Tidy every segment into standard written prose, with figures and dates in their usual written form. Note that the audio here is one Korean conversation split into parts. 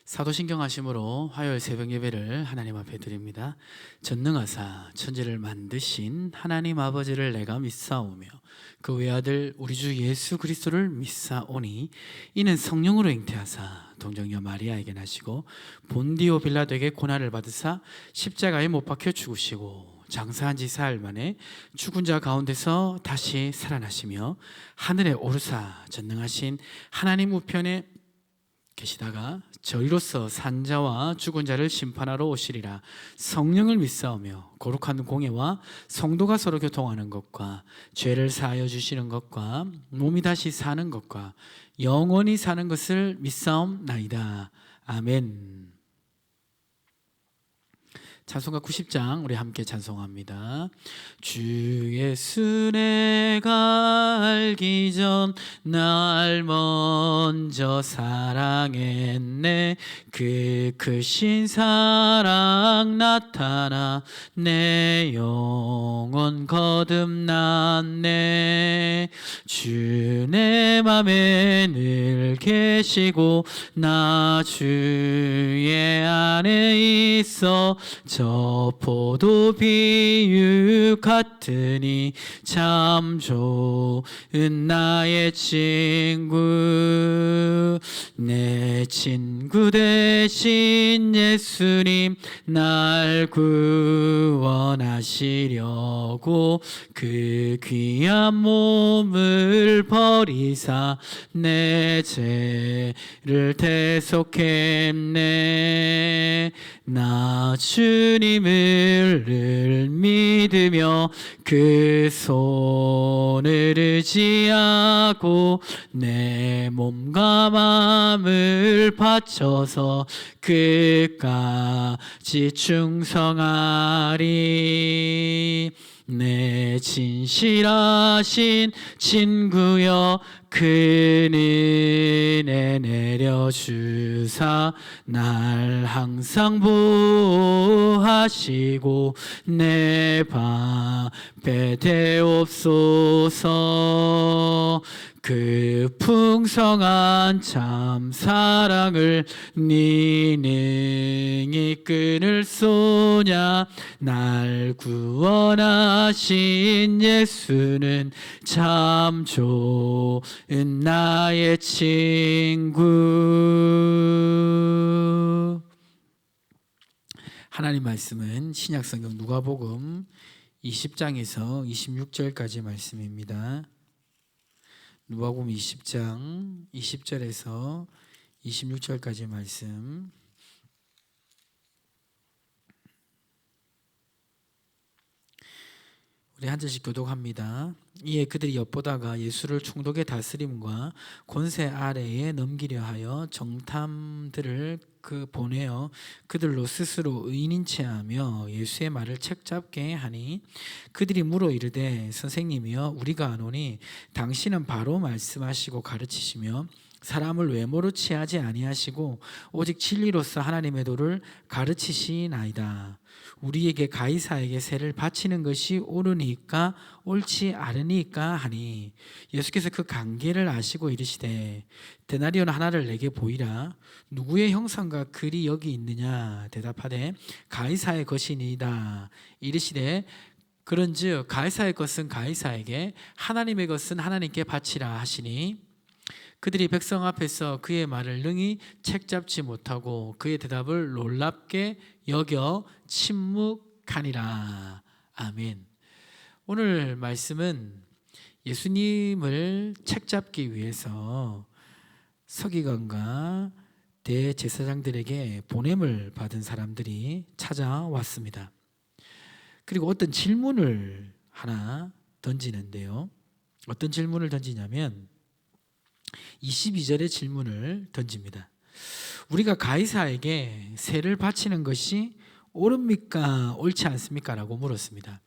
사도신경 하심으로 화요일 새벽 예배를 하나님 앞에 드립니다. 전능하사 천지를 만드신 하나님 아버지를 내가 믿사오며 그 외아들 우리 주 예수 그리스도를 믿사오니 이는 성령으로 잉태하사 동정녀 마리아에게 나시고 본디오 빌라도에게 고난을 받으사 십자가에 못 박혀 죽으시고 장사한 지 사흘 만에 죽은 자 가운데서 다시 살아나시며 하늘에 오르사 전능하신 하나님 우편에 계시다가 저희로서 산자와 죽은 자를 심판하러 오시리라. 성령을 믿사오며 거룩한 공예와 성도가 서로 교통하는 것과 죄를 사하여 주시는 것과 몸이 다시 사는 것과 영원히 사는 것을 믿사옵나이다. 아멘. 찬송가 90장 우리 함께 찬송합니다. 주 예수 내가 알기 전 날 먼저 사랑했네. 그 크신 사랑 나타나 내 영혼 거듭났네. 주 내 맘에 늘 계시고 나 주의 안에 있어 저 포도 비유 같으니 참 좋은 나의 친구. 내 친구 되신 예수님 날 구원하시려고 그 귀한 몸을 버리사 내 죄를 대속했네. 나 주님을 늘 믿으며 그 손을 의지하고 내 몸과 마음을 바쳐서 끝까지 충성하리. 내 진실하신 친구여 그 은혜 내려주사 날 항상 보호하시고 내 방패 되옵소서. 그 풍성한 참 사랑을 네 능히 끊을 소냐. 날 구원하신 예수는 참 좋은 나의 친구. 하나님 말씀은 신약성경 누가복음 20장에서 26절까지 말씀입니다. 누가복음 20장 20절에서 26절까지 말씀. 우리 한 절씩 교독합니다. 이에 그들이 엿보다가 예수를 총독의 다스림과 권세 아래에 넘기려 하여 정탐들을 보내어 그들로 스스로 의인인 체하며 예수의 말을 책잡게 하니 그들이 물어 이르되 선생님이여 우리가 아노니 당신은 바로 말씀하시고 가르치시며 사람을 외모로 취하지 아니하시고 오직 진리로서 하나님의 도를 가르치시나이다. 우리에게 가이사에게 세를 바치는 것이 옳으니까 옳지 않으니까 하니 예수께서 그 관계를 아시고 이르시되 데나리온 하나를 내게 보이라. 누구의 형상과 글이 여기 있느냐. 대답하되 가이사의 것이니이다. 이르시되 그런즉 가이사의 것은 가이사에게 하나님의 것은 하나님께 바치라 하시니 그들이 백성 앞에서 그의 말을 능히 책잡지 못하고 그의 대답을 놀랍게 여겨 침묵하니라. 아멘. 오늘 말씀은 예수님을 책잡기 위해서 서기관과 대제사장들에게 보냄을 받은 사람들이 찾아왔습니다. 그리고 어떤 질문을 하나 던지는데요. 어떤 질문을 던지냐면 22절의 질문을 던집니다. 우리가 가이사에게 세를 바치는 것이 옳습니까? 옳지 않습니까? 라고 물었습니다.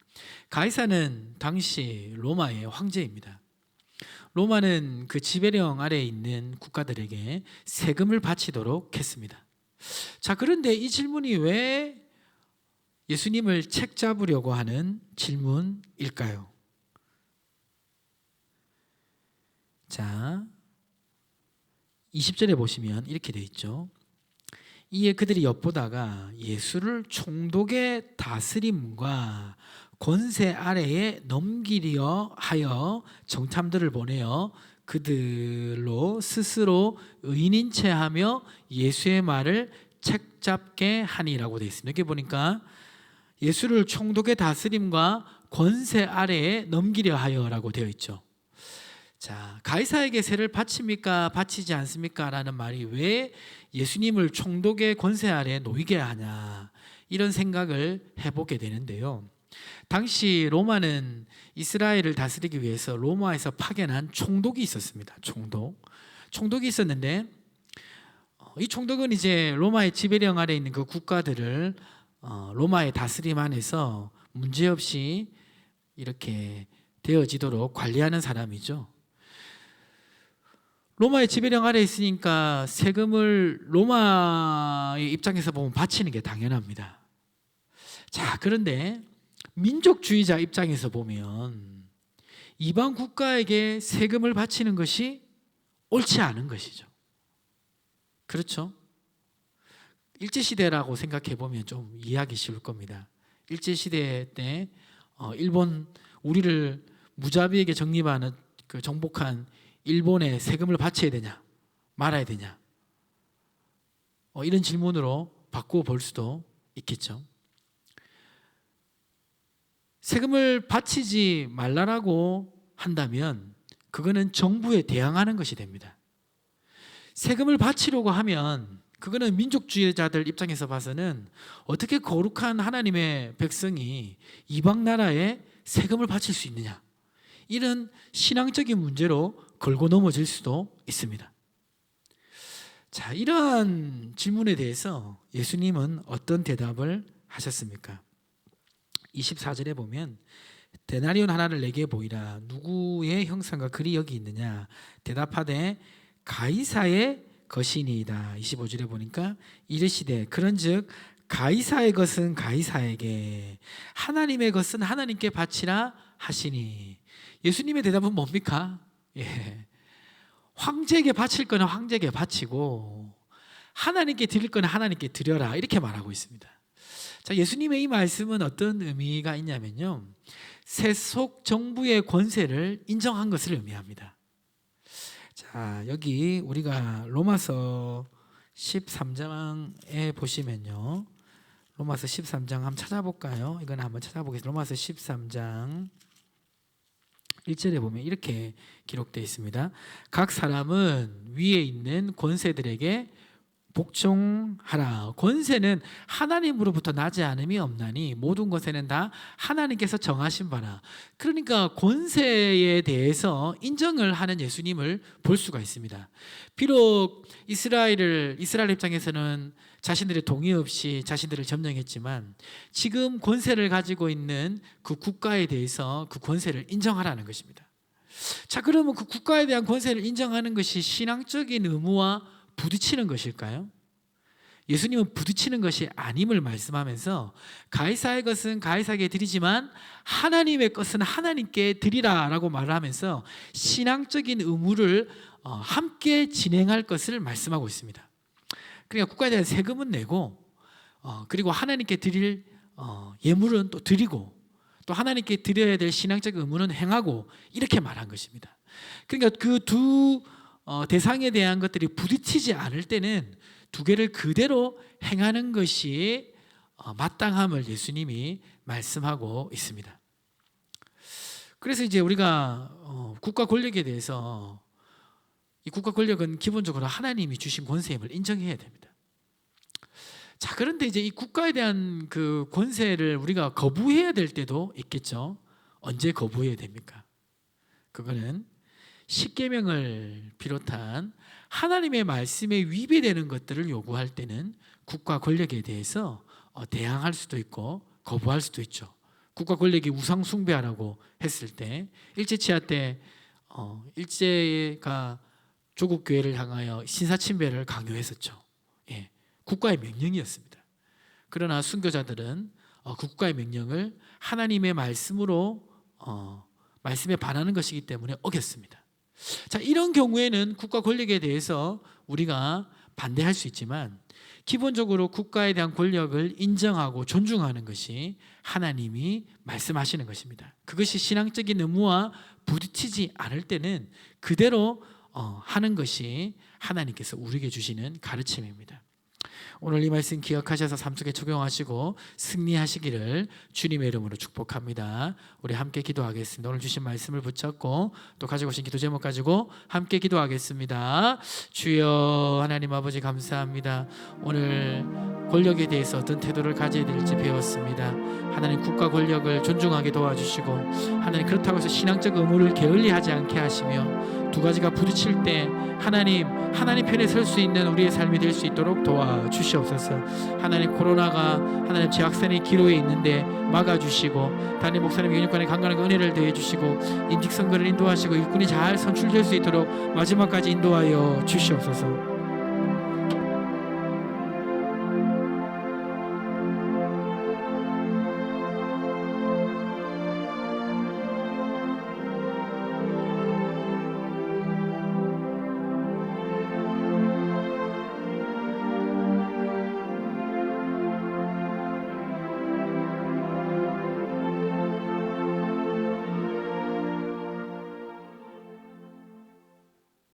가이사는 당시 로마의 황제입니다. 로마는 그 지배령 아래에 있는 국가들에게 세금을 바치도록 했습니다. 자, 그런데 이 질문이 왜 예수님을 책잡으려고 하는 질문일까요? 자, 20절에 보시면 이렇게 되어 있죠. 이에 그들이 엿보다가 예수를 총독의 다스림과 권세 아래에 넘기려 하여 정탐들을 보내어 그들로 스스로 의인인 체하며 예수의 말을 책잡게 하니라고 되어 있습니다. 여기 보니까 예수를 총독의 다스림과 권세 아래에 넘기려 하여라고 되어 있죠. 자, 가이사에게 세를 바칩니까? 바치지 않습니까? 라는 말이 왜 예수님을 총독의 권세 아래에 놓이게 하냐, 이런 생각을 해보게 되는데요. 당시 로마는 이스라엘을 다스리기 위해서 로마에서 파견한 총독이 있었습니다. 총독이 있었는데 이 총독은 이제 로마의 지배령 아래 있는 그 국가들을 로마의 다스림 안에서 문제없이 이렇게 되어지도록 관리하는 사람이죠. 로마의 지배령 아래 있으니까 세금을 로마의 입장에서 보면 바치는 게 당연합니다. 자, 그런데 민족주의자 입장에서 보면 이방 국가에게 세금을 바치는 것이 옳지 않은 것이죠. 그렇죠? 일제시대라고 생각해 보면 좀 이해하기 쉬울 겁니다. 일제시대 때 일본, 우리를 무자비하게 정립하는 그 정복한 일본에 세금을 바쳐야 되냐 말아야 되냐, 이런 질문으로 바꾸어 볼 수도 있겠죠. 세금을 바치지 말라라고 한다면 그거는 정부에 대항하는 것이 됩니다. 세금을 바치려고 하면 그거는 민족주의자들 입장에서 봐서는 어떻게 거룩한 하나님의 백성이 이방 나라에 세금을 바칠 수 있느냐, 이런 신앙적인 문제로 걸고 넘어질 수도 있습니다. 자, 이러한 질문에 대해서 예수님은 어떤 대답을 하셨습니까? 24절에 보면 데나리온 하나를 내게 보이라. 누구의 형상과 글이 여기 있느냐? 대답하되 가이사의 것이니이다. 25절에 보니까 이르시되 그런즉 가이사의 것은 가이사에게, 하나님의 것은 하나님께 바치라 하시니. 예수님의 대답은 뭡니까? 황제에게 바칠 거는 황제에게 바치고 하나님께 드릴 거는 하나님께 드려라, 이렇게 말하고 있습니다. 자, 예수님의 이 말씀은 어떤 의미가 있냐면요, 세속 정부의 권세를 인정한 것을 의미합니다. 자, 여기 우리가 로마서 13장에 보시면요, 로마서 13장 한번 찾아볼까요? 이건 한번 찾아보겠습니다. 로마서 13장 1절에 보면 이렇게 기록되어 있습니다. 각 사람은 위에 있는 권세들에게 복종하라. 권세는 하나님으로부터 나지 않음이 없나니 모든 권세는 다 하나님께서 정하신 바라. 그러니까 권세에 대해서 인정을 하는 예수님을 볼 수가 있습니다. 비록 이스라엘 입장에서는 자신들의 동의 없이 자신들을 점령했지만 지금 권세를 가지고 있는 그 국가에 대해서 그 권세를 인정하라는 것입니다. 자, 그러면 그 국가에 대한 권세를 인정하는 것이 신앙적인 의무와 부딪히는 것일까요? 예수님은 부딪히는 것이 아님을 말씀하면서 가이사의 것은 가이사에게 드리지만 하나님의 것은 하나님께 드리라라고 말을 하면서 신앙적인 의무를 함께 진행할 것을 말씀하고 있습니다. 그러니까 국가에 대한 세금은 내고 그리고 하나님께 드릴 예물은 또 드리고 또 하나님께 드려야 될 신앙적 의무는 행하고, 이렇게 말한 것입니다. 그러니까 그 두 대상에 대한 것들이 부딪히지 않을 때는 두 개를 그대로 행하는 것이 마땅함을 예수님이 말씀하고 있습니다. 그래서 이제 우리가 국가 권력에 대해서, 이 국가 권력은 기본적으로 하나님이 주신 권세임을 인정해야 됩니다. 자, 그런데 이제 이 국가에 대한 그 권세를 우리가 거부해야 될 때도 있겠죠. 언제 거부해야 됩니까? 그거는 십계명을 비롯한 하나님의 말씀에 위배되는 것들을 요구할 때는 국가 권력에 대해서 대항할 수도 있고 거부할 수도 있죠. 국가 권력이 우상 숭배하라고 했을 때, 일제 치하 때 일제가 조국 교회를 향하여 신사 침배를 강요했었죠. 국가의 명령이었습니다. 그러나 순교자들은 그 국가의 명령을 하나님의 말씀으로 말씀에 반하는 것이기 때문에 어겼습니다. 자, 이런 경우에는 국가 권력에 대해서 우리가 반대할 수 있지만 기본적으로 국가에 대한 권력을 인정하고 존중하는 것이 하나님이 말씀하시는 것입니다. 그것이 신앙적인 의무와 부딪히지 않을 때는 그대로 하는 것이 하나님께서 우리에게 주시는 가르침입니다. 오늘 이 말씀 기억하셔서 삶 속에 적용하시고 승리하시기를 주님의 이름으로 축복합니다. 우리 함께 기도하겠습니다. 오늘 주신 말씀을 붙잡고 또 가지고 오신 기도 제목 가지고 함께 기도하겠습니다. 주여 하나님 아버지 감사합니다. 오늘 권력에 대해서 어떤 태도를 가져야 될지 배웠습니다. 하나님 국가 권력을 존중하게 도와주시고 하나님 그렇다고 해서 신앙적 의무를 게을리하지 않게 하시며 두 가지가 부딪힐 때 하나님 편에 설 수 있는 우리의 삶이 될 수 있도록 도와주시옵소서. 하나님 코로나가 하나님 재확산의 기로에 있는데 막아주시고 담임 목사님 영육관에 강건하게 은혜를 더해주시고 임직선거를 인도하시고 일꾼이 잘 선출될 수 있도록 마지막까지 인도하여 주시옵소서.